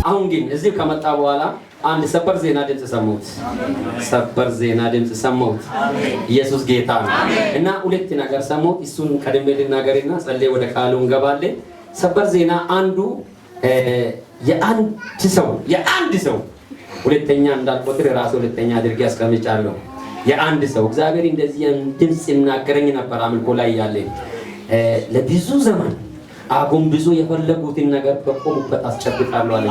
አሁን ግን እዚህ ከመጣ በኋላ አንድ ሰበር ዜና ድምጽ ሰማሁት። ሰበር ዜና ድምጽ ሰማሁት። ኢየሱስ ጌታ ነው እና ሁለት ነገር ሰማሁት። እሱን ቀድሜ ልናገርና ጸልዬ ወደ ቃሉ እንገባለን። ሰበር ዜና አንዱ የአንድ ሰው ሁለተኛ እንዳልቆጥር ራሱ ሁለተኛ አድርጌ አስቀምጫለሁ። የአንድ ሰው እግዚአብሔር እንደዚህ ድምጽ ይናገረኝ ነበር አምልኮ ላይ ያለ ለብዙ ዘመን አጎንብሶ የፈለጉትን ነገር በቆሙበት አስጨብጣለሁ አለ።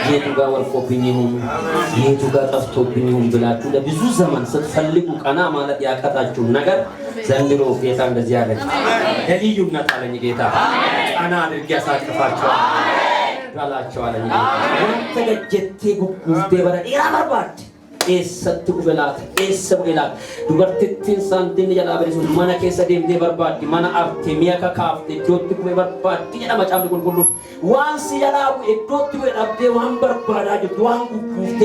የቱ ጋር ወልቆብኝ ይሁን የቱ ጋር ጠፍቶብኝ ይሁን ብላችሁ ለብዙ ዘመን ስትፈልጉ ቀና ማለት ያቃታችሁ ነገር ዘንድሮ ጌታ እንደዚህ ያለ ለልዩነት አለኝ። ጌታ ቀና አድርጌ ያሳቅፋችኋል ባላችኋለኝ። ወንተገጀቴ ጉጉፍቴ በረ ኢራማርባት ኤሰት ጉበላት ኤሰብገላት ዱበርቲቲን ሳንቲን ያላበሪሱ ማና ከሰ ደምቴ በርባዲ ማና አርቴ ሚያካ ካፍቴ ጆት ጉበ በርባዲ ያማጫም ጉልጉሉ ዋንስ ያላው እዶት ጉበ አብዴ ዋን በርባዳ ጅ ዋን ጉፍቴ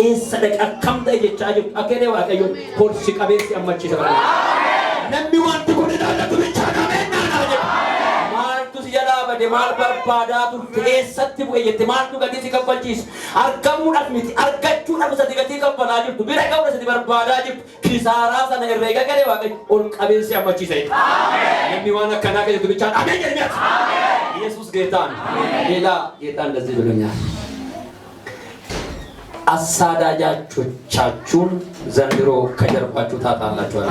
ኤሰደቀ ከምተ ይቻጅ አከኔ ዋቀዩ ኮርሲ ቀቤስ ያማች ይሰራ ነሚ ዋንት ጉዳዳ ብቻ ናመና ናጀ ማርቱስ ያላበደ ማል በርባዳቱ ኤሰት ጉበ የትማርቱ ገዲ ሲከፈልቺስ አርጋሙ ዳፍሚቲ አርጋቹ ዳፍሰቲ ገዲ ከፈላጁ ቢረጋው ለሰቲ በርባዳጁ ኪሳራ ሰነ ረጋ ገሬ ዋቀይ ኦል ቀቤስ ያማች ይሰራ አሜን ነሚ ዋና ከናከ ብቻ አሜን የሚያት ኢየሱስ ጌታ ነው። ሌላ ጌታ እንደዚህ ብሎኛል። አሳዳጃቾቻችሁን ዘንድሮ ከጀርባችሁ ታጣላችሁ አለ።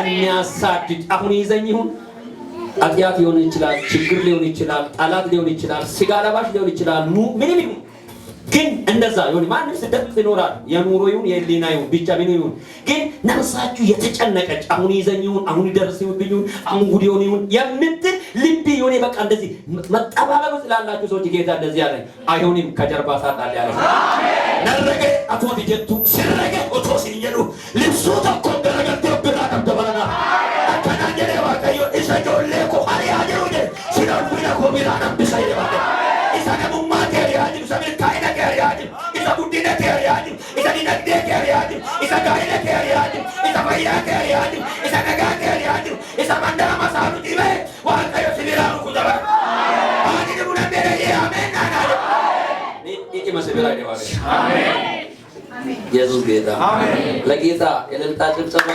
የሚያሳድድ አሁን ይዘኝ ይሁን አጥያት ሊሆን ይችላል፣ ችግር ሊሆን ይችላል፣ ጠላት ሊሆን ይችላል፣ ስጋ ለባሽ ሊሆን ይችላል። ምንም ይሁን ግን እንደዛ ይሁን ማንም ስደት ይኖራል። የኑሮ ይሁን የህሊና ይሁን ብቻ ምን ይሁን ግን ነፍሳችሁ የተጨነቀች አሁን ይዘኝ ይሁን አሁን ይደርስ ይሁን አሁን ጉድ ይሁን የምትል ልብ ይሁን በቃ እንደዚህ መጣባበብ ስላላችሁ ሰዎች ጌታ እንደዚህ ያለ አይሁንም ከጀርባ ሳጣል ያለ አሜን ነረገ አቶት ይጀቱ ሲረገ ኦቶስ ይየሉ ልብሱ ተቆደረገ ተብራ ተበራና አከናጀለ ዋቀዮ እሰጆሌ ኮ አሪያ ጀሩደ ሲራፉ Isaan bisayde baate. Isaan amummaa keeriyaa jiru. Isa milkaa'ina keeriyaa jiru. Isa guddina keeriyaa jiru. Isa dinagdee keeriyaa jiru. Isa gaa'ila keeriyaa jiru. Isa fayyaa keeriyaa jiru. Isa nagaa keeriyaa jiru. Isa mandara masaalu dhibee waaqayyo sibiraa rukutaba. Ani ni buna mbele amen nana. Ni masibira ni wale. Amen. Yesus ጌታ አሜን። ለጌታ የእልልታ ጭብጨባ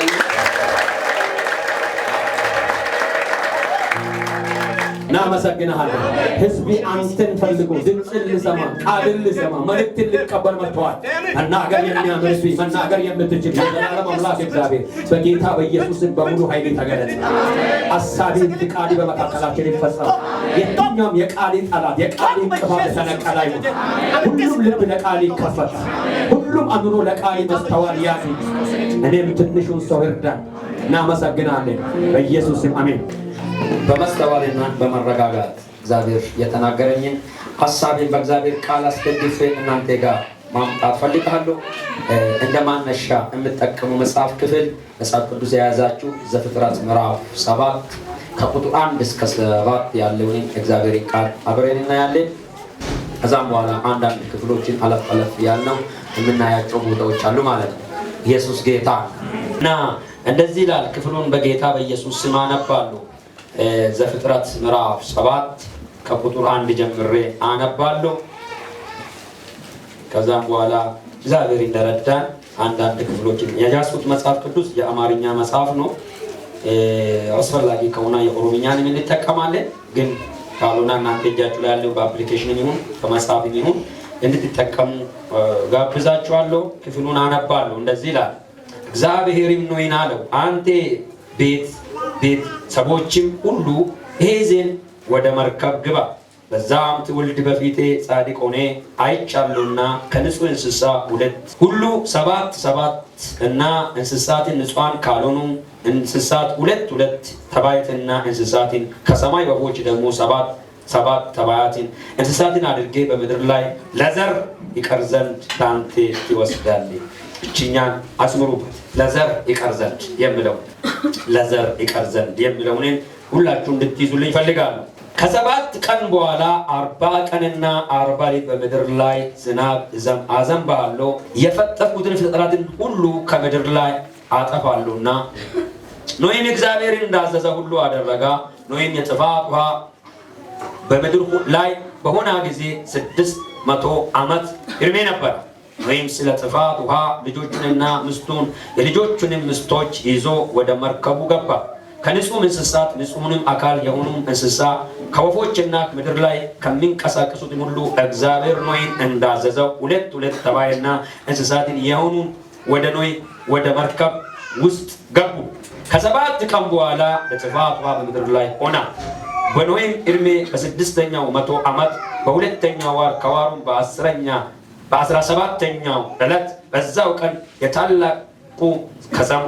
እናመሰግናለን። ሕዝቤ አንተን ፈልጎ ድምፅን ልሰማ ቃልን ልሰማ መልእክትን ልቀበል መጥተዋል። መናገር የሚያምርብኝ መናገር የምትችል የዘላለም አምላክ እግዚአብሔር በጌታ በኢየሱስም በሙሉ ኃይል ተገለጥ። አሳቤ ቃሌ በመካከላችን ይፈጸም። የትኛውም የቃሌ ጠላት የቃሌ እንቅፋት ተነቀለ ይሁን። ሁሉም ልብ ለቃሌ ይከፈት። ሁሉም አእምሮ ለቃሌ መስተዋል ያዝ። እኔም ትንሹን ሰው ይርዳን። እናመሰግናለን በኢየሱስም አሜን። በመስተዋልና በመረጋጋት እግዚአብሔር የተናገረኝን ሐሳቤን በእግዚአብሔር ቃል አስደግፌ እናንተ ጋር ማምጣት ፈልጋለሁ። እንደማነሻ የምትጠቀሙ መጽሐፍ ክፍል መጽሐፍ ቅዱስ የያዛችሁ ዘፍጥረት ምዕራፍ 7 ከቁጥር 1 እስከ 7 ያለውን እግዚአብሔር ቃል አብረን እናያለን። ከዛም በኋላ አንዳንድ ክፍሎችን አለፍ ያልነው የምናያቸው ቦታዎች አሉ ማለት ነው። ኢየሱስ ጌታ እና እንደዚህ ይላል። ክፍሉን በጌታ በኢየሱስ ስም አነባለሁ። ዘፍጥረት ምዕራፍ 7 ከቁጥር 1 ጀምሬ አነባለሁ። ከዛም በኋላ እግዚአብሔር እንደረዳን አንዳንድ ክፍሎችን የያዝኩት መጽሐፍ ቅዱስ የአማርኛ መጽሐፍ ነው። አስፈላጊ ከሆነ የኦሮምኛን እንጠቀማለን፣ ግን ካልሆነ እናንተ እጃችሁ ላይ ያለው በአፕሊኬሽን ይሁን በመጽሐፍ ይሁን እንድትጠቀሙ ጋብዛችኋለሁ። ክፍሉን አነባለሁ። እንደዚህ ይላል። እግዚአብሔርም ኖኅን አለው፣ አንተ ቤት ሰዎችም ሁሉ ይሄን ወደ መርከብ ግባ፣ በዛም ትውልድ በፊቴ ጻድቅ ሆነ አይቻለሁና ከንጹህ እንስሳ ሁሉ ሰባት እና እንስሳትን ንጹሃን ካልሆኑ እንስሳት ሁለት ተባይትና እንስሳትን ከሰማይ ወፎች ደግሞ ሰባት ተባያትን እንስሳትን አድርጌ በምድር ላይ ለዘር ይቀር ዘንድ ላንተ ትወስዳለህ። እቺኛን አስምሩበት። ለዘር ይቀር ዘንድ የሚለውን ሁላችሁ እንድትይዙልኝ ፈልጋለሁ። ከሰባት ቀን በኋላ 40 ቀንና 40 ሌሊት በምድር ላይ ዝናብ አዘንባለሁ፣ የፈጠርኩትን ፍጥረትን ሁሉ ከምድር ላይ አጠፋለሁና። ኖኅም እግዚአብሔር እንዳዘዘ ሁሉ አደረገ። ኖኅም የጥፋት ውሃ በምድር ላይ በሆነ ጊዜ 600 ዓመት ዕድሜ ነበር። ኖኅም ስለ ጥፋት ውሃ ልጆቹንና ሚስቱን የልጆቹንም ሚስቶች ይዞ ወደ መርከቡ ገባ። ከንጹህ እንስሳት ንጹህንም አካል የሆኑ እንስሳ ከወፎችና ምድር ላይ ከሚንቀሳቀሱት ሁሉ እግዚአብሔር ኖኅን እንዳዘዘው ሁለት ተባይና እንስሳትን የሆኑ ወደ መርከብ ውስጥ ገቡ። ከሰባት ቀን በኋላ የጥፋት ውሃ በምድር ላይ ሆነ። በኖኅም ዕድሜ በ6ኛው መቶ ዓመት በሁለተኛው ወር ከወሩም በ17ኛው ዕለት በዛው ቀን የታላቁ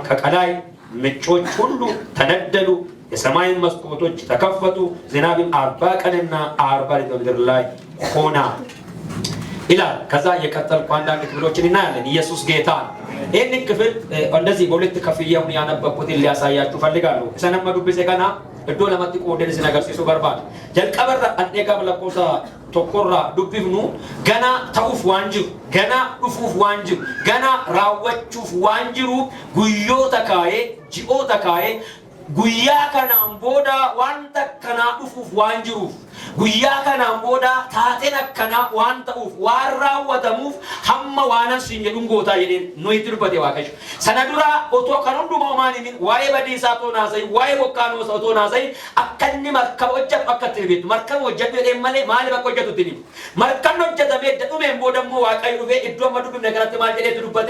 ከቀላይ ምንጮች ሁሉ ተነደሉ፣ የሰማይን መስኮቶች ተከፈቱ፣ ዝናብም 40 ቀንና 40 ሌሊት በምድር ላይ ሆነ ይላል። ከዛ የቀጠልኩ አንዳንድ ክፍሎችን እናያለን። ኢየሱስ ጌታ ነው። ይህንን ክፍል እንደዚህ በሁለት ከፍዬውን ያነበብኩትን ሊያሳያችሁ ፈልጋለሁ። ሰነመዱብሴ ገና እዶ ለማጥቆ ወደዚህ ነገር ሲሱ በርባል ጀልቀበራ አንዴጋ ብለቆሳ ቶኮራ ዱብብኑ ገና ተውፍ ዋንጅሩ ገና ዱፉፍ ዋንጅሩ ገና ራወቹፍ ዋንጅሩ ጉዮ ተካዬ ጂኦ ተካዬ ጉያ ከናም ቦዳ ዋንተ ከና ዱፉፍ ዋንጅሩ ጉያ ከናም ቦዳ ታቴን ከና ዋንተ ኡፍ ዋራወተሙፍ ሐማ ዋናን ሲንጀዱን ጎታ የኔ ኖይ ትርበቴ ዋቀሽ ሰነዱራ ኦቶ ከኑንዱ ማማኒን ዋይ በዲሳቶ ናሰይ ዋይ ቦካኖ ሰቶ ናሰይ አከኒ መርከብ ወጀት አከትል ቤት መርከብ ወጀት የመለ ማል በቆጀቱትኒ መርከብ ወጀት ቤት ደዱሜን ቦደሞ ዋቀይ ዱቤ እዶ መዱብ ነገራት ማል ጤ ትዱበቴ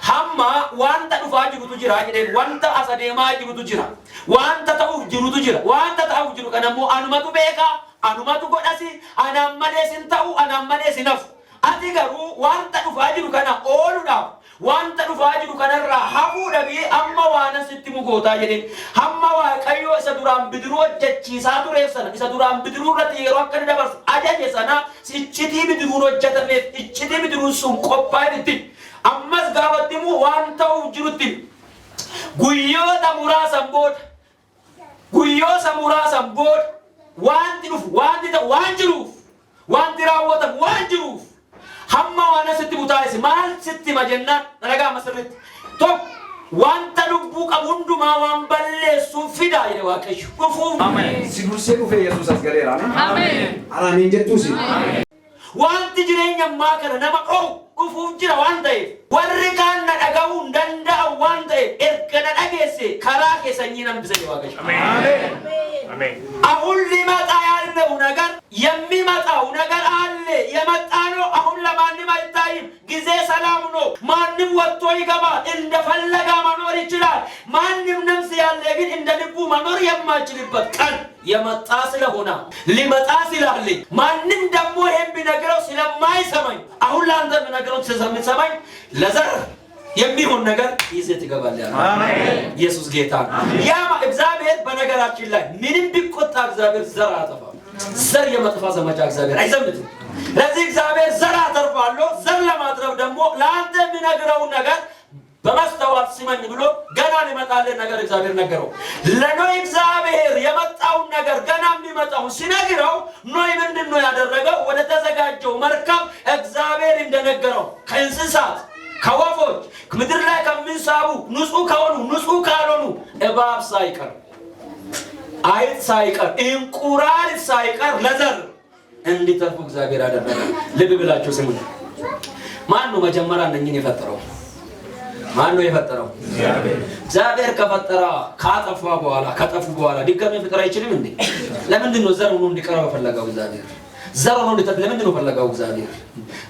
ሐማ ዋንተ ዱፋ ጅሩቱ ጅራ የኔ ዋንተ አሰዴማ ጅሩቱ ጅራ ዋንተ ተው ጅሩቱ ጅራ ዋንተ ተው ጅሩ ከነሞ አኑመቱ ቤካ anumatu godhasi anammane sintau anammane sinaf ati garu wanta dhufaa jiru kana ooludhaaf wanta dhufaa jiru kanarraa hafuudhabii amma waana sitti mugoota jedheen hamma waaqayyo isa duraan bidiruu hojjechiisaa tureef sana isa duraan bidiruu irratti yeroo akka inni dabarsu ajaje sana iccitii bidiruun hojjetameef iccitii bidiruun sun qophaa'etti ammas gaafattimu waan ta'uuf jirutti guyyoota muraasan booda ዋንጅሩፍ ዋንጅራወተም ዋንጅሩፍ hamma wana sitti butaayis maal sitti majennan ragaa masirritti tok wanta lubbu qabunduma waan balleessuuf fida jedhe Waaqayyo dhufuuf amen sidursee dhufe Yesuus as galeera amen araamiin jettuusi wanti jireenya ammaa kana nama dhufuuf jira waan ta'eef warri kaan na dhaga'uu hin danda'an waan ta'eef erga na dhageesse karaa keessanii nan bisa jedhe Waaqayyo amen አሜን አሁን ሊመጣ ያለው ነገር የሚመጣው ነገር አለ የመጣ ነው አሁን ለማንም አይታይም ጊዜ ሰላም ነው ማንም ወጥቶ ይገባል እንደፈለጋ መኖር ይችላል ማንም ነፍስ ያለ ግን እንደ ልቡ መኖር የማይችልበት ቀን የመጣ ስለሆነ ሊመጣ ስላለ ማንም ደግሞ ይሄን ቢነግረው ስለማይሰማኝ አሁን ላንተ ቢነግረው ስለማይሰማኝ ለዘር የሚሆን ነገር ይዘት ይገባል ያ አሜን ኢየሱስ ጌታ ያ እግዚአብሔር በነገራችን ላይ ምንም ቢቆጣ እግዚአብሔር ዘር አጠፋ ዘር የመጥፋ ዘመቻ እግዚአብሔር አይዘምትም ለዚህ እግዚአብሔር ዘር አተርፋለሁ ዘር ለማትረፍ ደግሞ ለአንተ የሚነግረው ነገር በማስተዋል ሲመኝ ብሎ ገና ሊመጣልህ ነገር እግዚአብሔር ነገረው ለኖይ እግዚአብሔር የመጣው ነገር ገና የሚመጣው ሲነግረው ኖይ ምንድነው ያደረገው ወደ ተዘጋጀው መርከብ እግዚአብሔር እንደነገረው ከእንስሳት ከወፎች ምድር ላይ ከሚንሳቡ ንጹህ ከሆኑ ንጹህ ካልሆኑ እባብ ሳይቀር አይጥ ሳይቀር እንቁራሪት ሳይቀር ለዘር እንዲተርፉ እግዚአብሔር አደረገ ልብ ብላችሁ ስሙ ማን ነው መጀመሪያ እነኝን የፈጠረው ማን ነው የፈጠረው እግዚአብሔር ከፈጠራ ካጠፋ በኋላ ከጠፉ በኋላ ድጋሚ ፍጥር አይችልም እንዴ ለምንድን ነው ዘር ሆኖ እንዲቀረው ፈለገው እግዚአብሔር ዘር ሆኖ እንዲተርፍ ለምንድን ነው ፈለገው እግዚአብሔር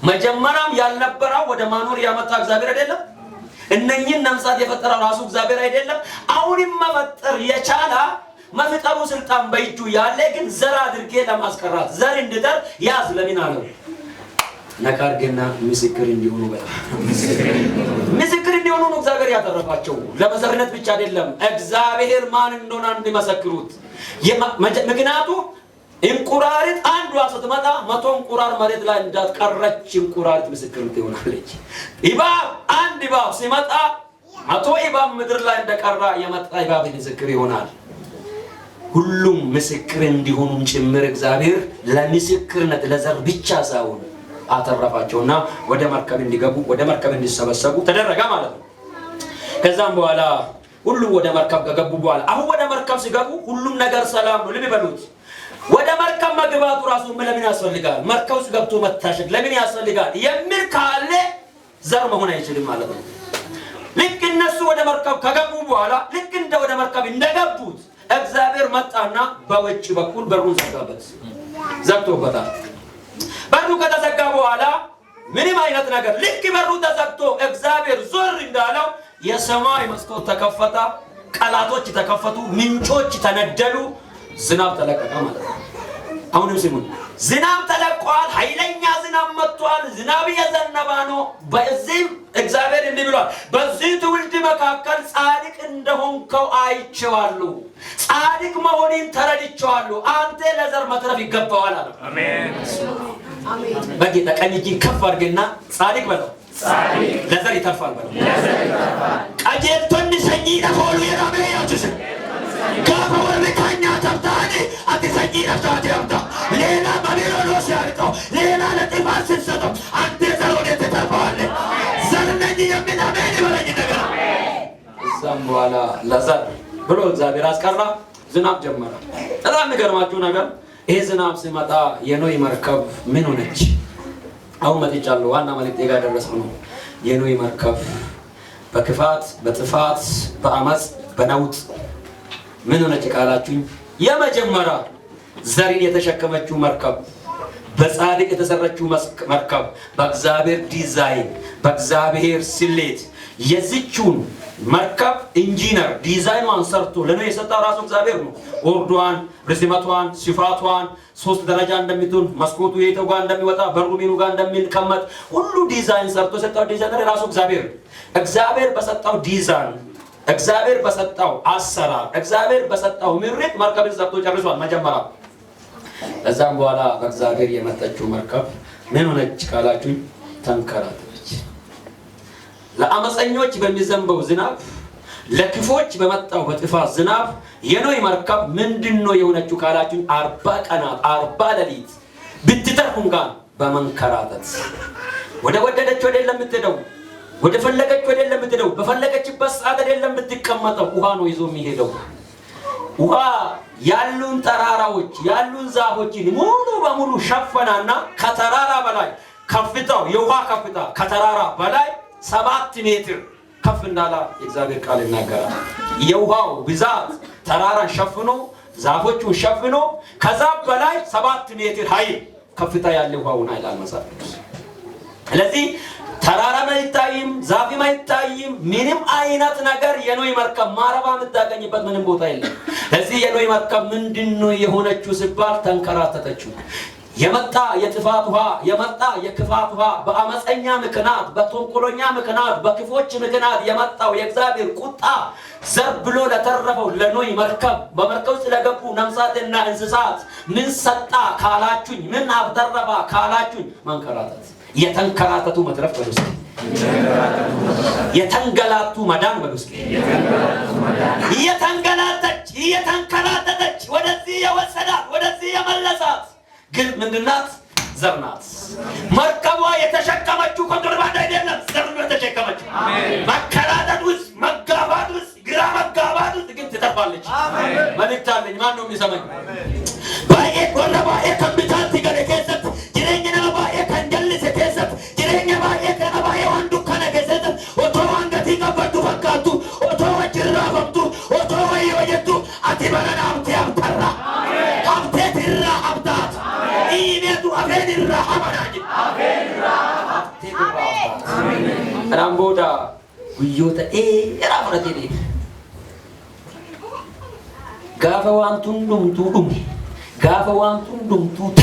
መጀመሪያም ያልነበረው ወደ ማኖር ያመጣ እግዚአብሔር አይደለም እነኝን ነፍሳት የፈጠረው ራሱ እግዚአብሔር አይደለም አሁንም መፈጠር የቻለ መፍጠሩ ስልጣን በእጁ ያለ ግን ዘር አድርጌ ለማስቀራት ዘር እንድተር ያዝ ለምን አለው ነካርገና ምስክር እንዲሆኑ ምስክር እንዲሆኑ ነው እግዚአብሔር ያተረፋቸው ለመዘርነት ብቻ አይደለም እግዚአብሔር ማን እንደሆነ እንዲመሰክሩት ምክንያቱ እንቁራሪት አንዷ ስትመጣ 100 እንቁራር መሬት ላይ እንዳትቀረች እንቁራሪት ምስክር ትሆናለች ኢባብ አንድ ኢባብ ሲመጣ 100 ኢባብ ምድር ላይ እንደቀራ የመጣ ኢባብ ምስክር ይሆናል ሁሉም ምስክር እንዲሆኑ ጭምር እግዚአብሔር ለምስክርነት ለዘር ብቻ ሳይሆን አተረፋቸውና ወደ መርከብ እንዲገቡ ወደ መርከብ እንዲሰበሰቡ ተደረገ ማለት ነው ከዛም በኋላ ሁሉም ወደ መርከብ ከገቡ በኋላ አሁን ወደ መርከብ ሲገቡ ሁሉም ነገር ሰላም ነው ልብበሉት ወደ መርከብ መግባቱ ራሱ ለምን ያስፈልጋል መርከብ ውስጥ ገብቶ መታሸግ ለምን ያስፈልጋል የሚል ካለ ዘር መሆን አይችልም ማለት ነው ልክ እነሱ ወደ መርከብ ከገቡ በኋላ ልክ እንደ ወደ መርከብ እንደገቡት እግዚአብሔር መጣና በውጭ በኩል በሩን ዘጋበት ዘግቶበታል በሩ ከተዘጋ በኋላ ምንም አይነት ነገር ልክ በሩ ተዘግቶ እግዚአብሔር ዞር እንዳለው የሰማይ መስኮት ተከፈተ ቃላቶች ተከፈቱ ምንጮች ተነደሉ ዝናብ ተለቀቀ ማለት ነው አሁንም ሲሙን ዝናብ ተለቋል ኃይለኛ ዝናብ መጥቷል ዝናብ የዘነበ ነው በዚህ እግዚአብሔር እንዲብሏል በዚህ ትውልድ መካከል ጻድቅ እንደሆንከው አይቼዋለሁ ጻድቅ መሆንን ተረድቼዋለሁ አንተ ለዘር መትረፍ ይገባዋል አለ አሜን አሜን በጌታ ቀኝ እጅን ከፍ አድርግና ጻድቅ በለው ጻድቅ ለዘር ይተርፋል በለው ለዘር ይተርፋል ቀጀቶን ሰኚ ደሆሉ የራበያችስ ከወርካኛ ተብታኒ አትሰኚ ነፍታቲያምታ ሌላ ባቢሎስ ያርቀው ሌላ ለጥፋት ሲሰጠው አንተ ዘሮኔ ተተርፋለ ዘርነኝ የሚናመን ይበለኝ ነገር እዛም በኋላ ለዘር ብሎ እግዚአብሔር አስቀራ ዝናብ ጀመረ በጣም የሚገርማችሁ ነገር ይሄ ዝናብ ሲመጣ የኖይ መርከብ ምን ሆነች አሁን መጥቻለሁ ዋና መልእክቴ ጋር ደረሰው ነው የኖይ መርከብ በክፋት በጥፋት በአመጽ በነውጥ ምን ሆነች ቃላችሁኝ የመጀመሪያ ዘርን የተሸከመችው መርከብ በጻድቅ የተሰራችው መርከብ በእግዚአብሔር ዲዛይን በእግዚአብሔር ስሌት የዚቹን መርከብ ኢንጂነር ዲዛይኗን ሰርቶ ለነው የሰጠው ራሱ እግዚአብሔር ነው ኦርዷን ርዝመቷን ስፋቷን 3 ደረጃ እንደሚቱን መስኮቱ የተው ጋር እንደሚወጣ በሩ ሚኑ ጋር እንደሚቀመጥ ሁሉ ዲዛይን ሰርቶ የሰጠው ዲዛይነር ራሱ እግዚአብሔር በሰጠው ዲዛይን እግዚአብሔር በሰጠው አሰራር እግዚአብሔር በሰጠው ምሪት መርከብን ሰርቶ ጨርሷል መጀመሪያ ከዛም በኋላ በእግዚአብሔር የመጣችው መርከብ ምን ሆነች ካላችሁ ተንከራተተች ለአመፀኞች በሚዘንበው ዝናብ ለክፎች በመጣው በጥፋት ዝናብ የኖህ መርከብ ምንድነው የሆነችው ካላችሁ 40 ቀናት 40 ሌሊት ብትተርፉ እንኳን በመንከራተት ወደ ወደደችው አይደለም የምትሄደው፣ ወደ ፈለገችው አይደለም የምትሄደው፣ በፈለገችበት ሰዓት አይደለም የምትቀመጠው። ውሃ ነው ይዞ የሚሄደው። ውሃ ያሉን ተራራዎች ያሉን ዛፎችን ሙሉ በሙሉ ሸፈናና ከተራራ በላይ ከፍታው የውሃ ከፍታ ከተራራ በላይ 7 ሜትር ከፍ እንዳለ የእግዚአብሔር ቃል ይናገራል። የውሃው ብዛት ተራራን ሸፍኖ ዛፎቹን ሸፍኖ ከዛ በላይ 7 ሜትር ኃይል ከፍታ ያለው ውሃውን ኃይል አልመሳለች። ስለዚህ ተራራም አይታይም፣ ዛፍም አይታይም፣ ምንም አይነት ነገር የኖህ መርከብ ማረባ የምታገኝበት ምንም ቦታ የለም። ስለዚህ የኖህ መርከብ ምንድነው የሆነችው ሲባል ተንከራተተችው። የመጣ የጥፋት ውሃ የመጣ የክፋት ውሃ በአመፀኛ ምክንያት በተንኮለኛ ምክንያት በክፎች ምክንያት የመጣው የእግዚአብሔር ቁጣ ዘር ብሎ ለተረፈው ለኖህ መርከብ በመርከብ ውስጥ ለገቡ ነፍሳትና እንስሳት ምን ሰጣ ካላችሁኝ፣ ምን አብደረባ ካላችሁኝ፣ መንከራተት። የተንከራተቱ መትረፍ በሉስ፣ የተንገላቱ መዳን በሉስ። የተንከራተተች ወደዚህ የወሰዳት ወደዚህ የመለሳት ግን ምንድናት? ዘር ናት። መርከቧ የተሸከመችው ኮንትሮባንድ አይደለም፣ ዘር ነው የተሸከመችው። መከራተት ውስጥ መጋባት ውስጥ ግራ መጋባት ውስጥ ግን ትተርፋለች። መልእክት አለኝ። ማን ነው የሚሰማኝ? ባዬ ቆረባ የከምታት ይገለ ከሰት ጅሬኛ ባዬ ከንጀልስ ከሰት ጅሬኛ ባዬ ከነባዬ ወንዱ ከነገሰት ኦቶ አንገቲ ከበዱ ፈካቱ ኦቶ ወጅራ ፈምቱ ኦቶ ወይወጀቱ አቲበረና አምቲ አምተራ አምቴ ትራ አምታት ኢሜቱ አፌንራ አማናጅ አፌንራ አሜን ራምቦዳ ጉዮተ ራፍረቴ ጋፈ ዋንቱን ዱምቱ ዱም ጋፈ ዋንቱን ዱምቱ ተ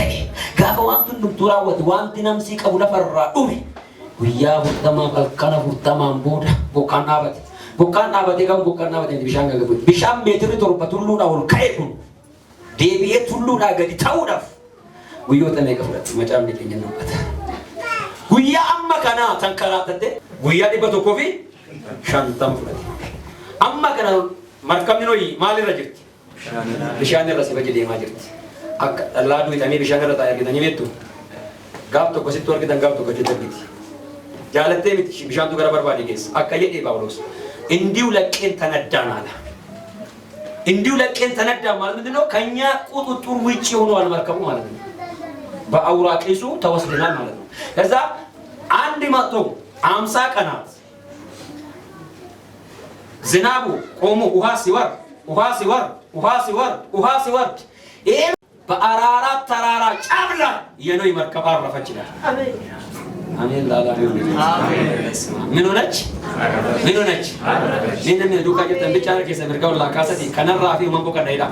ጋፈ ዋንቱን ዱምቱ ራወት ዋንቲ ነምሲ ቀቡ ለፈራ ዱም ጉያ ወተማ በልካና ወተማ ቦዳ ቦካናበት ቦካናበት የጋም ቦካናበት ቢሻን ገገቡት ቢሻም ሜትር ቶርበት ሁሉ ነው ካይኩን ዴቢየት ሁሉ ናገዲ ታውዳፍ ጉዮተ ነው ከፍረት መጫም ሊገኝነበት ጉያ አማካና ተንከራተተ ጉያ ዲበቶ ኮፊ ሻንታም ፍረት አማካና መርከም ነው ማሊ ረጅት ቢሻን ረስ በጅ ማጅት አካ ላዱ ይተኔ ቢሻን ረታ ያገኘ ሜቱ ጋብቶ ኮሲቶ ወርገን ጋብቶ ኮጀተቢት ጃለቴ ቢት ቢሻንቱ ጋር በርባዲ ጌስ አካየ ጳውሎስ እንዲው ለቀን ተነዳናል። እንዲው ለቀን ተነዳ ማለት ምንድነው? ከኛ ቁጥጥር ውጪ ሆኗል መርከቡ ማለት ነው። በአውራቂሱ ተወስደናል ማለት ነው። ከዛ 150 ቀናት ዝናቡ ቆሞ ውሃ ሲወርድ ይሄ በአራራት ተራራ ጫፍ ላይ የኖህ መርከብ አረፈች ይላል። አሜን ላላህ አሜን። ምን ሆነች? ምን ዱካ ጀተን ብቻ ነው ከሰብርጋው ላካሰቲ ከነራፊ መንቦ ከዳይዳ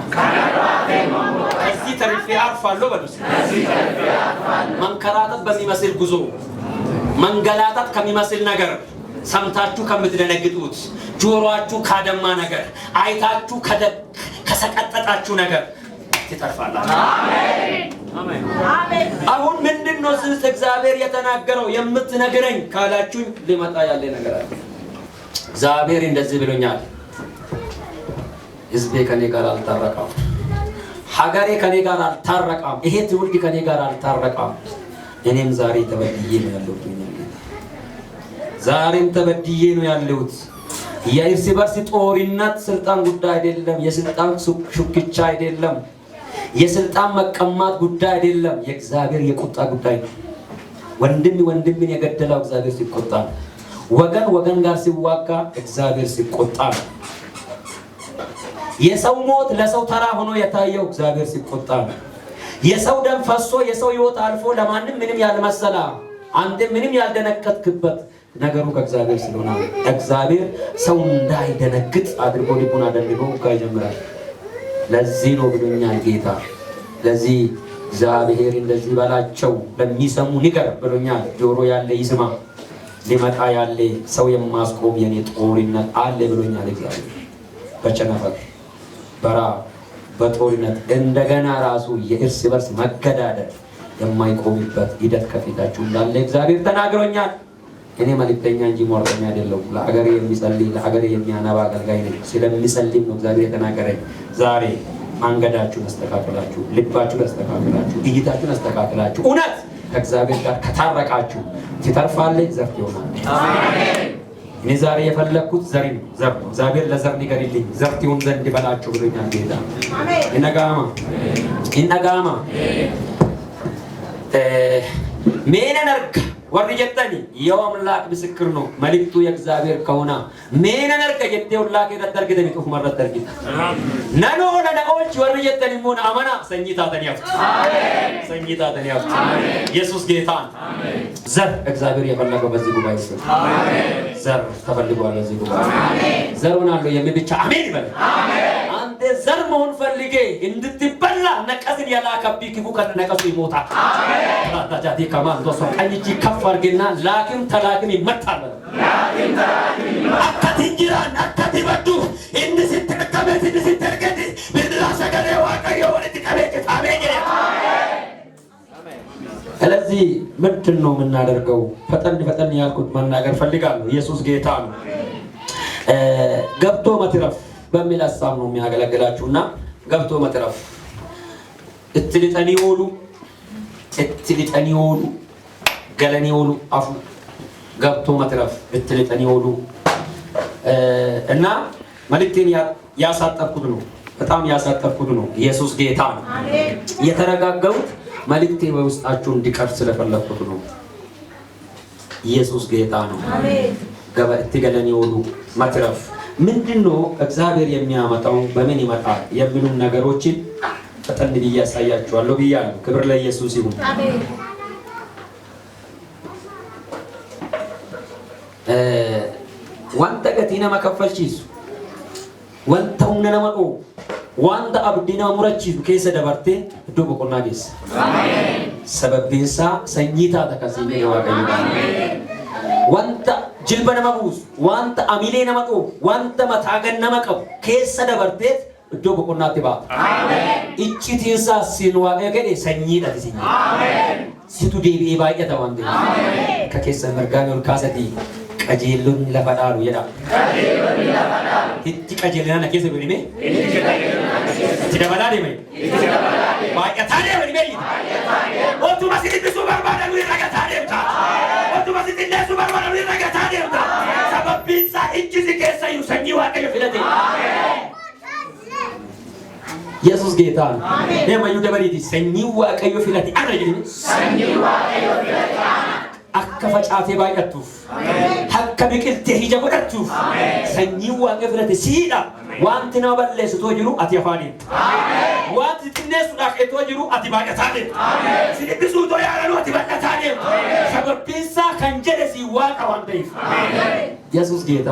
እዚህ ተርፌ አርፋለሁ በሉስ። መንከራተት በሚመስል ጉዞ መንገላታት ከሚመስል ነገር ሰምታችሁ ከምትደነግጡት ጆሮአችሁ ካደማ ነገር አይታችሁ ከሰቀጠጣችሁ ነገር ትተርፋላችሁ። አሜን አሜን አሜን። አሁን ምንድነው ስለዚህ እግዚአብሔር የተናገረው የምትነግረኝ ካላችሁ ሊመጣ ያለ ነገር አለ። እግዚአብሔር እንደዚህ ብሎኛል፣ ሕዝቤ ከኔ ጋር አልታረቀም፣ ሀገሬ ከኔ ጋር አልታረቀም፣ ይሄ ትውልድ ከኔ ጋር አልታረቀም። እኔም ዛሬ ተበድዬ ነው ያለሁት። ዛሬም ተበድዬ ነው ያለሁት። የእርስ በርስ ጦርነት ስልጣን ጉዳይ አይደለም፣ የስልጣን ሹክቻ አይደለም፣ የስልጣን መቀማት ጉዳይ አይደለም። የእግዚአብሔር የቁጣ ጉዳይ ነው። ወንድም ወንድምን የገደለው እግዚአብሔር ሲቆጣ ነው። ወገን ወገን ጋር ሲዋጋ እግዚአብሔር ሲቆጣ ነው። የሰው ሞት ለሰው ተራ ሆኖ የታየው እግዚአብሔር ሲቆጣ ነው። የሰው ደም ፈሶ የሰው ህይወት አልፎ ለማንም ምንም ያልመሰላ አንተ ምንም ያልደነቀጥክበት ነገሩ ከእግዚአብሔር ስለሆነ እግዚአብሔር ሰው እንዳይደነግጥ አድርጎ ልቡን አደንድጎ ይጀምራል። ለዚህ ነው ብሎኛል ጌታ። ለዚህ እግዚአብሔር እንደዚህ በላቸው ለሚሰሙ ንገር ብሎኛል። ጆሮ ያለ ይስማ፣ ሊመጣ ያለ ሰው የማስቆም የኔ ጦርነት አለ ብሎኛል እግዚአብሔር። በቸነፈር በራብ በጦርነት እንደገና ራሱ የእርስ በርስ መገዳደል የማይቆምበት ሂደት ከፊታችሁ እንዳለ እግዚአብሔር ተናግሮኛል። እኔ መልእክተኛ እንጂ ሟርተኛ አይደለሁም። ለሀገሬ የሚጸልይ ለሀገሬ የሚያነባ አገልጋይ ነኝ። ስለሚጸልይም ነው እግዚአብሔር የተናገረኝ። ዛሬ መንገዳችሁን አስተካክላችሁ፣ ልባችሁን አስተካክላችሁ፣ እይታችሁን አስተካክላችሁ እውነት ከእግዚአብሔር ጋር ከታረቃችሁ ትተርፋለህ፣ ዘር ይሆናል። አሜን። እኔ ዛሬ የፈለኩት ዘር ነው። ዘር እግዚአብሔር ለዘር ንገሪልኝ ዘር ይሁን ዘንድ በላችሁ ብሎኛል ጌታ። አሜን። ኢነጋማ ሜነነርክ ወርጀተኒ የአምላክ ምስክር ነው። መልእክቱ የእግዚአብሔር ከሆነ ሜነነርክ የቴውላክ የተደርገኝ ጥፍ መረጥ ተርጊታ ነኖ ለነኦች ወርጀተኒ ሞን አማና ሰኝታ ተንያፍት አሜን። ሰኝታ ተንያፍት አሜን። ኢየሱስ ጌታን አሜን። ዘር እግዚአብሔር የፈለገው በዚህ ጉባኤ ውስጥ አሜን። ዘር ተፈልጓል በዚህ ጉባኤ አሜን። ዘሩን አለው የሚብቻ አሜን ይበል አሜን። አንተ ዘር መሆን ፈልጌ እንድትበላ ነቀስን ያላከቢ ክፉ ከነቀሱ ይሞታል አሜን። ታታጃቲ ከማን ዶሶ ቀኝጂ ከፈርግና ላኪም ተላኪም ይመታል ላኪም ተላኪም አከትጅራ አከትበዱ እንስ ተከተበት እንስ ተርገት ብላ ሰገሬ ዋቀዮ ወለቲ ከቤት አሜን አሜን። ስለዚህ ምንድን ነው የምናደርገው? ፈጠን ያልኩት መናገር ፈልጋለሁ። ኢየሱስ ጌታ ነው። ገብቶ መትረፍ በሚል ሐሳብ ነው የሚያገለግላችሁና ገብቶ መትረፍ እትልጠኒውሉ ገለኒውሉ አፉ ገብቶ መትረፍ እትልጠኒውሉ እና መልእክቴን ያሳጠርኩት ነው። በጣም ያሳጠርኩት ነው። ኢየሱስ ጌታ ነው። አሜን። የተረጋጋሁት መልእክቴ በውስጣችሁ እንዲቀር ስለፈለኩት ነው። ኢየሱስ ጌታ ነው። አሜን። እትገለኒውሉ መትረፍ ምንድነው? እግዚአብሔር የሚያመጣው በምን ይመጣል የሚሉ ነገሮችን ፈጠን ብዬ ያሳያችኋለሁ ብያለሁ። ክብር ለኢየሱስ ይሁን። አሜን። ወንተ ገቲና መከፈልቺሱ ወንተ ኡምነና መቆ ወንተ አብዲና ሙረቺሱ ከሰ ደበርቴ ዶ በቆና ጌስ አሜን። ሰበብንሳ ሰኝታ ተከሲኔ ዋቀዩ አሜን። ወንተ ጅልበነ መቡስ ወንተ አሚሌ ነመቆ ወንተ መታገን ነመቀው ከሰ ደበርቴ ዶ በቆና ተባ አሜን። እቺቲንሳ ሲንዋቀ ገዴ ሰኝታ ተሲኝ አሜን። ሲቱ ዴቢ ባየታ ወንዴ አሜን። ከከሰ መርጋሚውን ካሰቲ ቀጀሉን ለፈዳሉ የዳ ቀጀሉን ለፈዳሉ እቺ ቀጀልና ነከሰ በሪሜ እቺ ቀጀልና ነከሰ ደበላዴ ማይ እቺ ደበላዴ ባየታኔ በሪሜ ባየታኔ ወጡ መስጊድ ቢሱ በርባዳሉ ይረጋታኔ ብታ ወጡ መስጊድ ለሱ በርባዳሉ ይረጋታኔ ብታ ሰበብ ቢሳ እቺ ሲከሰ ይሰኝ ዋቀዩ ፍለቴ አሜን። ኢየሱስ ጌታ ነው። አሜን። የማዩ ደበሪቲ ሰኝ ዋቀዩ ፍለቴ አረጅኒ ሰኝ ዋቀዩ ፍለቴ አከፈጫቴ ባይቀቱፍ ሀከ ቢቅልቴ ሂጀ ጎደቱፍ ሰኝ ዋቀ ፍለቴ ሲዳ ዋንቲ ነው በለስቶ ጅሩ አቲ አፋኒ ዋንቲ ትነሱ ዳቀቶ ጅሩ አቲ ባቀታኔ ሲድብሱ ዶ ያረኑ አቲ ባቀታኔ ሰበብሳ ከንጀለ ሲዋቀ ዋንተይፍ ኢየሱስ ጌታ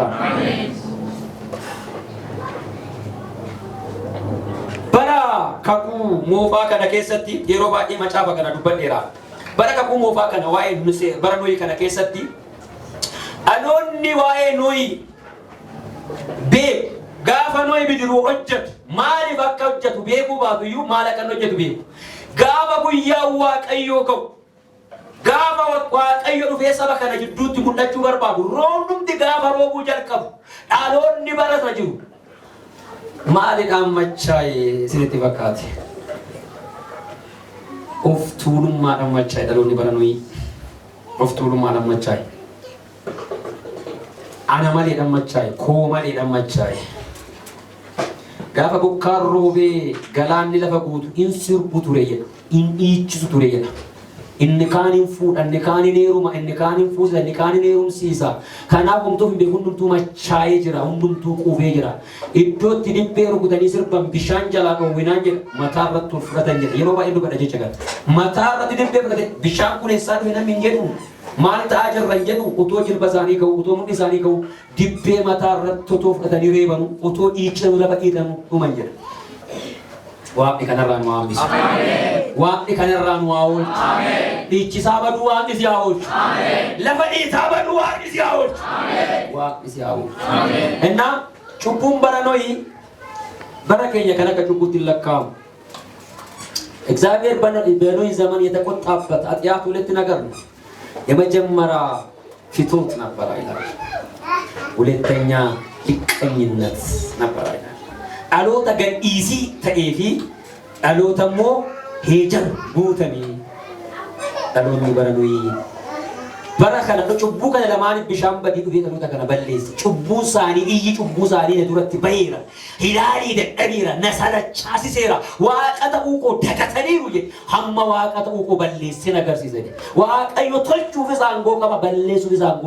በራ ከቁ ሞፋ ከነ ኬሰቲ የሮ ባቂ መጫፋ ከነ ዱበኔራ baraka ku mofa kana wae nuse baranoi kana kesatti anonni wae noi be gafa noi bidiru hojjat mali bakka hojjatu beeku baatu yu mala kan hojjatu beeku gafa guyya waaqayyo ko gafa waaqayyo dhufe saba kana jidduutti mul'achuu barbaadu roondumti gafa roobuu jalqabu dhalonni barata jiru mali dhammachaa isinitti fakkaate of tulummaa dhammachaa dhaloonni baranoi of tulummaa dhammachaa ana malee dhammachaa koo malee dhammachaa gaafa bokkaan roobee galaanni lafa guutu in sirbu ture jedha in dhiichisu ture jedha inni kaanin fuudha inni kaanin heeruma inni kaanin fuusa inni kaanin heerumsiisa kanaaf humtuuf hin hundumtuu machaa'ee jira hundumtuu quufee jira iddootti dibbee rukutanii sirban bishaan jalaa dhoowwinaan jedha mataa irratti ol fudhatan jedha yeroo baay'ee dubbadha jecha gara mataa irratti dibbee fudhate bishaan kun eessaa dhufe namni hin jedhu maal ta'aa jirran jedhu utoo jilba isaanii ga'u utoo mudhii isaanii ga'u dibbee mataa irratti otoo fudhatanii reebanu utoo dhiichanu lafa dhiitanu dhuman jedha waaqni kanarraan waa hambisu waaqni kanarraan waa oolchu dhiichisaa baduu waaqni si haa oolchu lafa dhiitaa baduu waaqni si haa oolchu waaqni si haa oolchu እና cubbuun baranoi bara keenya kan akka cubbuutti hin lakkaa'amu እግዚአብሔር በኖይ ዘመን የተቆጣበት ኃጢአት ሁለት ነገር ነው የመጀመሪያ ፊቶት ነበር አይላል። ሁለተኛ ልቀኝነት ነበር አይላል። አሎታ ገኢሲ ተኤፊ አሎተሞ ሄጀር ጉተኒ አሎኒ በረኑይ በረከነ ጩቡ ከነ ለማን ቢሻም በዲዱ ቢተኑ ተከነ በሌስ ጩቡ ሳኒ እይ ጩቡ ሳኒ ነዱረት በይራ ሂላሊ ደቀቢራ ነሰለቻሲ ሴራ ዋቀተ ኡቆ ደከተኒሩ ሐማ ዋቀተ ኡቆ በሌስ ነገር ሲዘደ ዋቀዮ ተልቹ ፍዛንጎ ከባ በሌሱ ፍዛንጎ